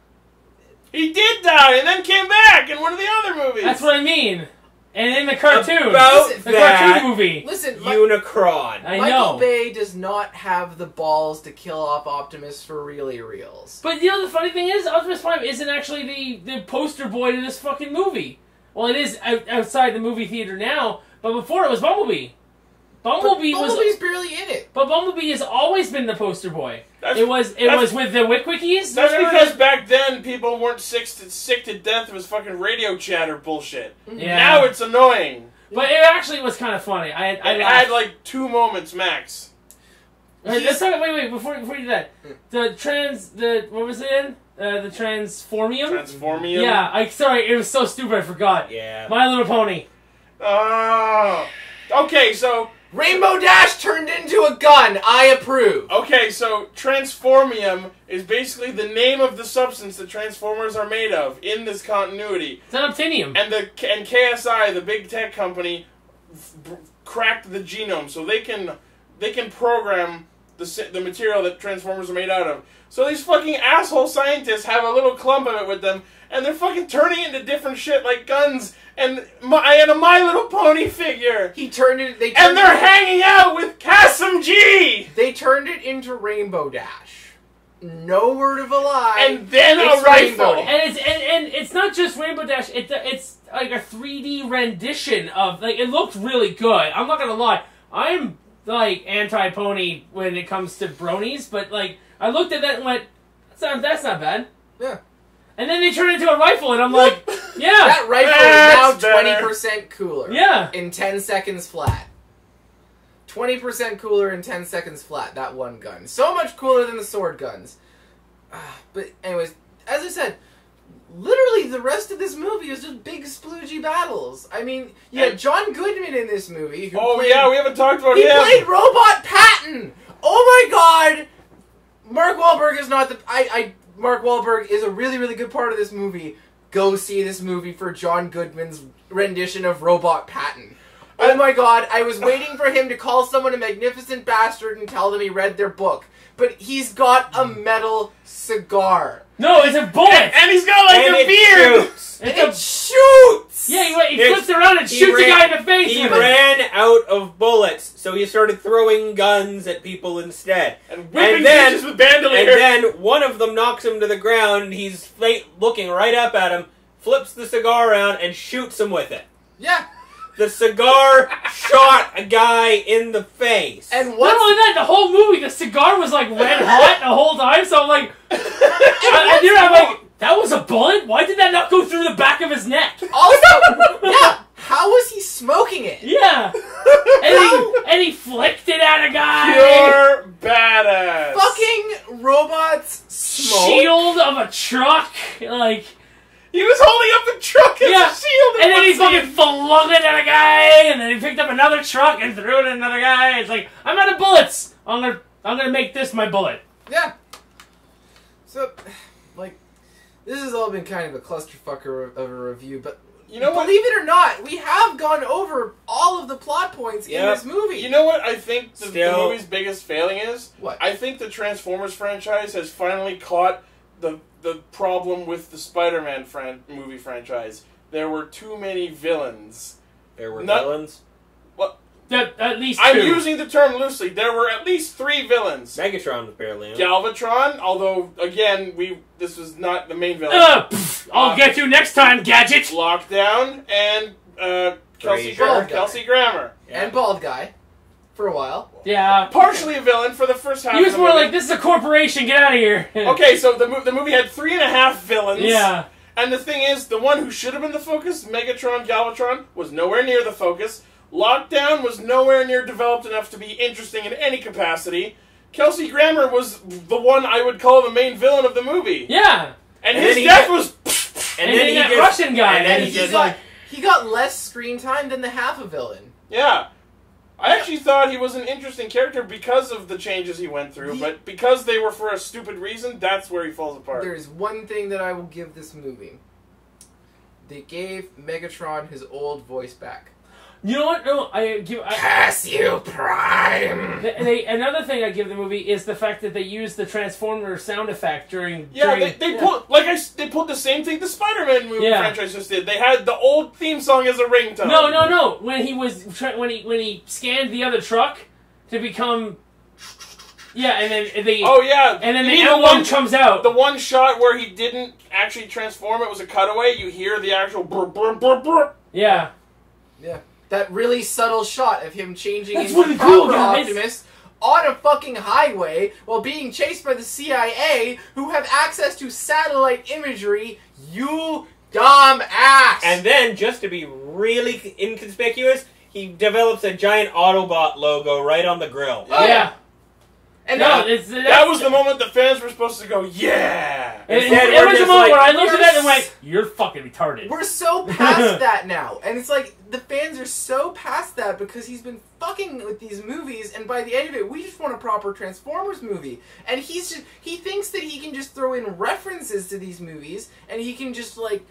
He did die and then came back in one of the other movies. That's what I mean. And in the cartoon. About the that cartoon movie. Listen, Unicron. I Michael know. Bay does not have the balls to kill off Optimus for reals. But you know the funny thing is, Optimus Prime isn't actually the poster boy to this fucking movie. Well, it is outside the movie theater now, but before it was Bumblebee. Bumblebee's barely in it. But Bumblebee has always been the poster boy. That's- It was with the Wickwickies. That's because back then people weren't sick to death of his fucking radio chatter bullshit. Yeah. Now it's annoying. But it actually was kind of funny. I It had laughed. like 2 moments max. Let's talk. Wait, before you do that, what was it in? The Transformium. Transformium. Yeah, sorry, it was so stupid. I forgot. Yeah. My Little Pony. Oh. Okay, so Rainbow Dash turned into a gun. I approve. so Transformium is basically the name of the substance that Transformers are made of in this continuity. It's unobtainium. And KSI, the big tech company, cracked the genome, so they can program the material that Transformers are made out of. So these fucking asshole scientists have a little clump of it with them, and they're fucking turning it into different shit like guns. And I had a My Little Pony figure. And they're hanging out with Kasim G. They turned it into Rainbow Dash. No word of a lie. And then it's a rifle. Rainbow. And it's not just Rainbow Dash. It's like a 3D rendition of, like, it looked really good. I'm not gonna lie. I'm like anti-pony when it comes to bronies, but like I looked at that and went, that's not bad. Yeah. And then they turned it into a rifle, and I'm like, yeah. That rifle is now 20% cooler. Yeah. In 10 seconds flat. 20% cooler in 10 seconds flat, that one gun. So much cooler than the sword guns. But anyways, as I said, literally the rest of this movie is just big sploogey battles. I mean, you had John Goodman in this movie. We haven't talked about him. He played Robot Patton! Oh my god! Mark Wahlberg is not the... Mark Wahlberg is a really, really good part of this movie. Go see this movie for John Goodman's rendition of Robot Patton. Oh my god, I was waiting for him to call someone a magnificent bastard and tell them he read their book. But he's got a metal cigar. No, it's a bullet! And he's got like a beard! Shoots. And it shoots! Yeah, he flips around and shoots a guy in the face. He ran out of bullets, so he started throwing guns at people instead. And whipping bitches with bandolier. And then one of them knocks him to the ground, and he's looking right up at him, flips the cigar around, and shoots him with it. Yeah. The cigar shot a guy in the face. And Not only that, the whole movie, the cigar was like red hot the whole time, so I'm like... I'm like, that was a bullet? Why did that not go through the back of his neck? Also, yeah, how was he smoking it? Yeah. And he flicked it at a guy. Pure badass. Fucking robots smoke. Shield of a truck. Like... He was holding up the truck as a shield. And then he fucking flung it at a guy, and then he picked up another truck and threw it at another guy. It's like, I'm out of bullets. I'm gonna make this my bullet. Yeah. So, like, this has all been kind of a clusterfuck of a review, but you know what? Believe it or not, we have gone over all of the plot points in this movie. You know what I think the movie's biggest failing is? What? I think the Transformers franchise has finally caught the problem with the Spider-Man movie franchise. There were too many villains. There were villains? What? At least I'm two. using the term loosely. There were at least 3 villains. Megatron was barely in. Galvatron, although, again, this was not the main villain. I'll get you next time, Gadget! Lockdown, and Kelsey Grammer. Yeah. And Bald Guy. For a while. Yeah. Partially a villain for the first half He was of the more movie. like, this is a corporation, get out of here. Okay, so the movie had 3.5 villains. Yeah. And the thing is, the one who should have been the focus, Megatron, Galvatron, was nowhere near the focus. Lockdown was nowhere near developed enough to be interesting in any capacity. Kelsey Grammer was the one I would call the main villain of the movie. Yeah. And his death was... And then that Russian guy. He got less screen time than the half a villain. Yeah. I actually thought he was an interesting character because of the changes he went through, but because they were for a stupid reason, that's where he falls apart. There's one thing that I will give this movie. They gave Megatron his old voice back. You know what? No, Casio Prime! Another thing I give the movie is the fact that they used the Transformer sound effect during... They pulled the same thing the Spider-Man movie franchise just did. They had the old theme song as a ringtone. No. When he scanned the other truck to become... Yeah, and then the... Oh, yeah. And then the emblem comes out. The one shot where he didn't actually transform, it was a cutaway. You hear the actual burp, burp, burp, burp. Yeah. Yeah. That really subtle shot of him changing That's into really cool, guys. Optimus on a fucking highway while being chased by the CIA, who have access to satellite imagery. You dumb ass! And then, just to be really inconspicuous, he develops a giant Autobot logo right on the grill. Yeah. And that was the moment the fans were supposed to go, yeah! It was the moment where I looked at that and went, you're fucking retarded. We're so past that now. And it's like, the fans are so past that because he's been fucking with these movies, and by the end of it, we just want a proper Transformers movie. And he thinks that he can just throw in references to these movies, and he can just, like...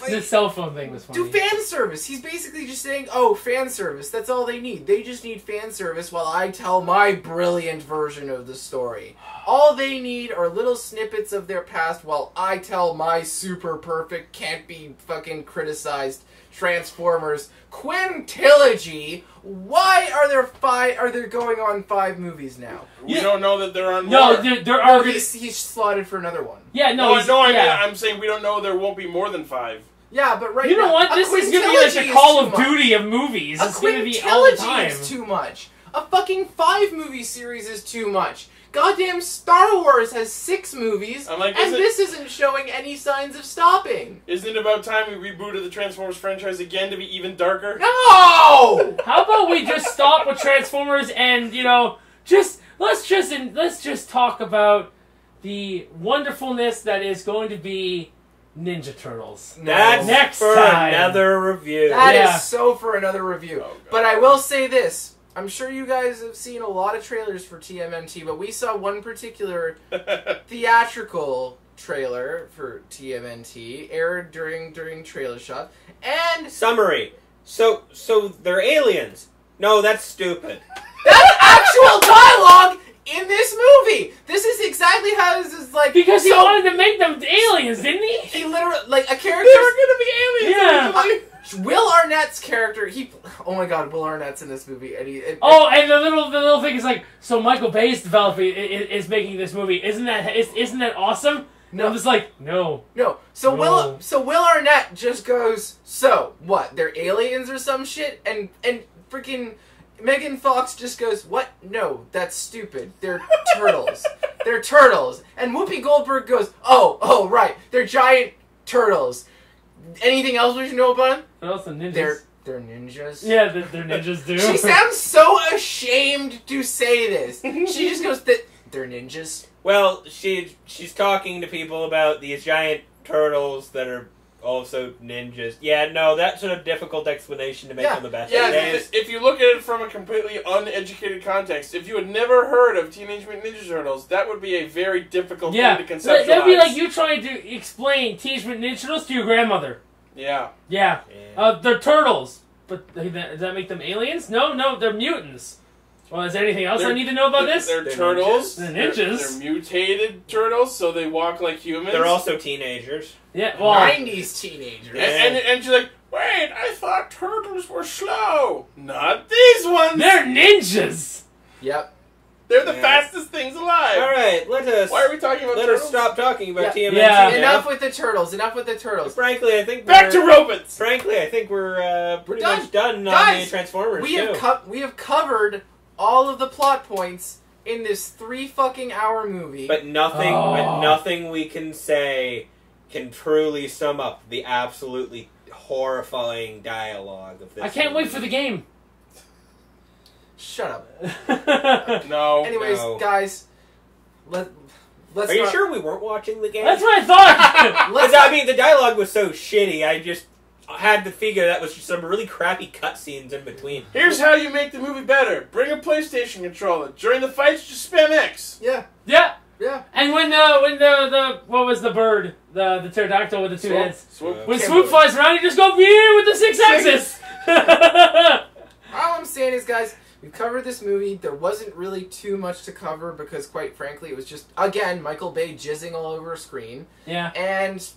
The cell phone thing was funny. Do fan service. He's basically just saying, oh, fan service. That's all they need. They just need fan service while I tell my brilliant version of the story. All they need are little snippets of their past while I tell my super perfect, can't be fucking criticized Transformers quintilogy. Why are there going on 5 movies now? We don't know that they're on more. No, there are... He's slotted for another one. Yeah, I'm saying we don't know there won't be more than 5. Yeah, but right now... You know what? This is going to be like a Call of Duty of movies. It's going to be all the time. A quintilogy is too much. A fucking 5-movie series is too much. Goddamn Star Wars has 6 movies, and this isn't showing any signs of stopping. Isn't it about time we rebooted the Transformers franchise again to be even darker? No! How about we just stop with Transformers and, let's just talk about the wonderfulness that is going to be Ninja Turtles. That's next for time. Another review. That is so for another review. Oh, but I will say this. I'm sure you guys have seen a lot of trailers for TMNT, but we saw one particular theatrical trailer for TMNT aired during Trailer Shop. And summary. So they're aliens. No, that's stupid. That's actual dialogue in this movie. This is exactly how this is like. Because he wanted to make them aliens, didn't he? He literally, like, a character. They were gonna be aliens. Yeah. Will Arnett's character, oh my god, Will Arnett's in this movie. And and the little thing is like, so Michael Bay's developing, is making this movie. Isn't that awesome? No. I'm just like, no. So Will Arnett just goes, so, what, they're aliens or some shit? And freaking Megan Fox just goes, what? No, that's stupid. They're turtles. They're turtles. And Whoopi Goldberg goes, oh, right, they're giant turtles. Anything else we should know about them? What else? The ninjas. They're ninjas. Yeah, they're ninjas too. She sounds so ashamed to say this. She just goes, they're ninjas. Well, she's talking to people about these giant turtles that are also ninjas. Yeah, no, that's a difficult explanation to make them the best. Yeah, if you look at it from a completely uneducated context, if you had never heard of Teenage Mutant Ninja Turtles, that would be a very difficult thing to conceptualize. That'd be like you trying to explain Teenage Mutant Ninja Turtles to your grandmother. Yeah. They're turtles, but does that make them aliens? No, they're mutants. Well, is there anything else I need to know about this? They're turtles. They're ninjas. They're mutated turtles, so they walk like humans. They're also teenagers. Yeah, well, 90s teenagers. And she's like, wait, I thought turtles were slow. Not these ones. They're ninjas. Yep. They're the fastest things alive. All right, Why are we talking about turtles? Let us stop talking about TMNT. Yeah. Enough with the turtles. Frankly, I think back to robots. Frankly, I think we're pretty much done Guys, on the Transformers. We have covered all of the plot points in this 3 fucking hour movie. But nothing we can say can truly sum up the absolutely horrifying dialogue of this. I can't wait for the game. Shut up. No. Anyways, guys, let's. Are you sure we weren't watching the game? That's what I thought. I mean, the dialogue was so shitty. had to figure that was just some really crappy cutscenes in between. Here's how you make the movie better. Bring a PlayStation controller. During the fights, just spam X. Yeah. Yeah. Yeah. And when the what was the bird? The pterodactyl with the two heads. Swoop. When Swoop flies around, you just go with the 6 axis. All I'm saying is, guys, we've covered this movie. There wasn't really too much to cover because, quite frankly, it was just, again, Michael Bay jizzing all over a screen. Yeah. And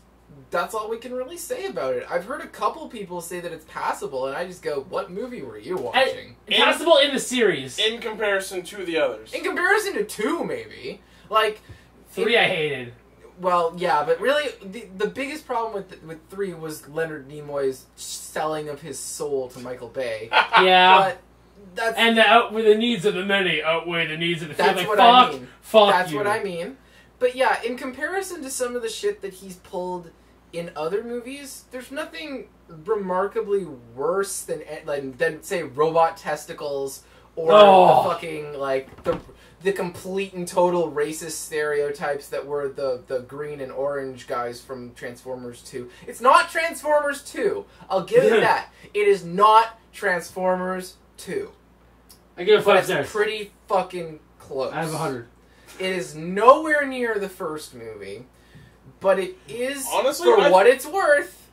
that's all we can really say about it. I've heard a couple people say that it's passable, and I just go, what movie were you watching? Passable in the series. In comparison to the others. In comparison to 2, maybe. Like... 3 I hated. Well, yeah, but really, the biggest problem with 3 was Leonard Nimoy's selling of his soul to Michael Bay. Yeah. But and the needs of the many outweigh the needs of the few. That's like, what I mean. That's what I mean. But yeah, in comparison to some of the shit that he's pulled in other movies, there's nothing remarkably worse than say, robot testicles or the fucking, like, the complete and total racist stereotypes that were the green and orange guys from Transformers 2. It's not Transformers 2. I'll give it that. It is not Transformers 2. I give it 5 stars. It's pretty fucking close. I have 100. It is nowhere near the first movie, but it is, honestly, for what it's worth,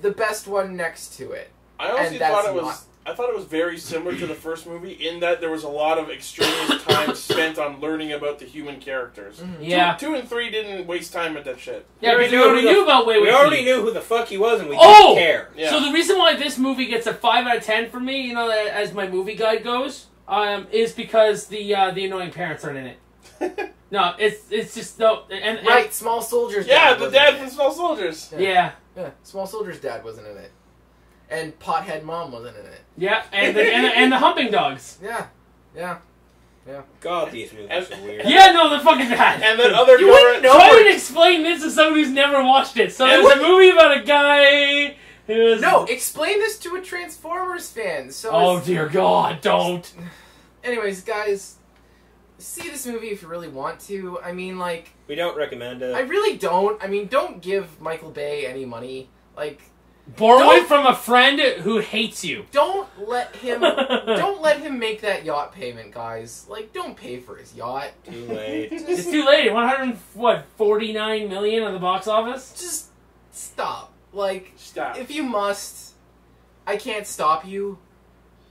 the best one next to it. I honestly thought it was... I thought it was very similar to the first movie in that there was a lot of extraneous time spent on learning about the human characters. Mm-hmm. Yeah. 2 and 3 didn't waste time with that shit. Yeah, because we already knew about Wayward We Pete. already knew who the fuck he was, and we didn't care. Yeah. So the reason why this movie gets a 5 out of 10 for me, you know, as my movie guide goes, is because the annoying parents aren't in it. No, it's just no. And Right, Small Soldiers. Yeah, dad the wasn't dad in from it. Small Soldiers. Yeah. Yeah, Small Soldiers' dad wasn't in it, and Pothead Mom wasn't in it. Yeah, and the humping dogs. Yeah, yeah. God, these movies are weird. Yeah, no, they're fucking bad. And then other You wouldn't know. Try and explain this to someone who's never watched it. So there's a movie about a guy who is... No, explain this to a Transformers fan. So Oh, dear God, don't. Anyways, guys, see this movie if you really want to. I mean, like... We don't recommend it. I really don't. I mean, don't give Michael Bay any money. Like... Borrow it from a friend who hates you. Don't let him make that yacht payment, guys. Like, don't pay for his yacht. Too late. It's too late. 149 million on the box office? Just stop. Like, Stop. if you must, I can't stop you.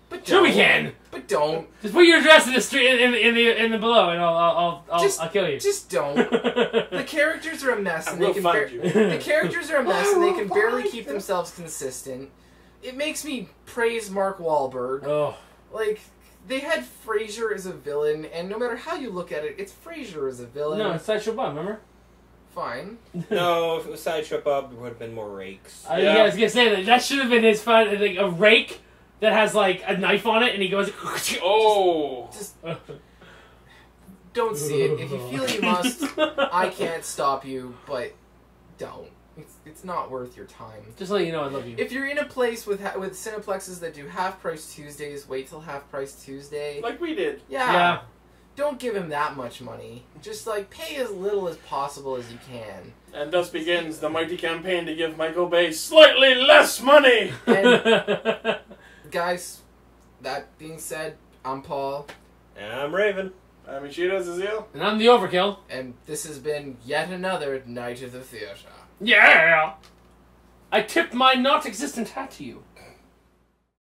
But Sure don't. we can. But don't. Just put your address in the street in the below, and I'll kill you. Just don't. The characters are a mess, I and will they can find you. the characters are a mess, and they can barely find keep you. themselves consistent. It makes me praise Mark Wahlberg. Oh. Like, they had Frasier as a villain, and no matter how you look at it, it's Frasier as a villain. No, it's Sideshow Bob, remember? Fine. No, if it was Sideshow Bob, there would have been more rakes. Yeah, I was gonna say that should have been his fun, like a rake that has like a knife on it, and he goes. Oh. Just don't see it. If you feel you must, I can't stop you, but don't. It's not worth your time. Just to let you know, I love you. If you're in a place with Cineplexes that do half-price Tuesdays, wait till half-price Tuesday. Like we did. Yeah. Don't give him that much money. Just, like, pay as little as possible as you can. And thus begins the mighty campaign to give Michael Bay slightly less money. And, guys, that being said, I'm Paul. And I'm Raven. I'm Ichida Zazil. And I'm the Overkill. And this has been yet another Night of the Theatah. Yeah! I tip my not-existent hat to you.